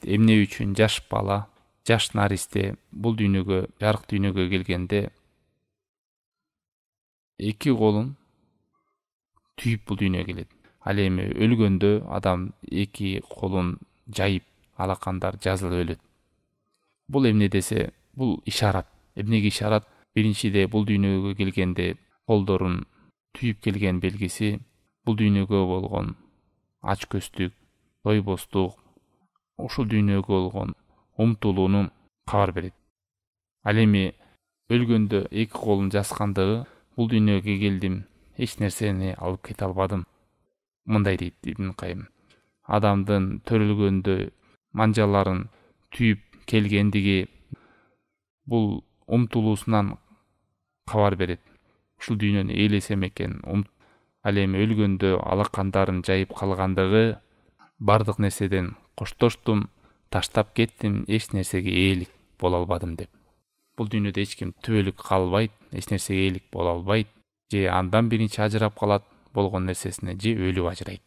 эмне үчүн жаш бала, жаш наристе бул дүйнөгө, жарык дүйнөгө келгенде эки колун түйүп бул дүйнөгө келет. Ал эми өлгөндө адам эки колун жайып, алакандар жазылып өлөт. Бул эмне десе, бул ишарат. Эмнеге ишарат? Биринчиде бул дүйнөгө келгенде колдорун түйүп келген белгиси бул дүйнөгө болгон ач көздүк, тойбоздук, ушул дүйнөгө болгон умтулууну кабар берет. Ал эми өлгөндө эки колун жазгандыгы бул дүйнөгө келдим, эч нерсени алып кете албадым. Мындай дейт Ибн Кайым. Адамдын төрөлгөндө манжаларын түйүп келгендиги бул умтулуусунан кабар берет. Ушул дүйнөнү ээлесем экен. Ал эми өлгөндө алакандарын жайып калгандыгы бардык нерседен коштоштум, таштап кеттим, эч нерсеге ээлик боло албадым деп. Бул дүйнөдө эч ким түбөлүк калбайт, эч нерсеге ээлик боло албайт. Же андан биринчи ажырап калат, болгон нерсесине, же өлүп ажырайт.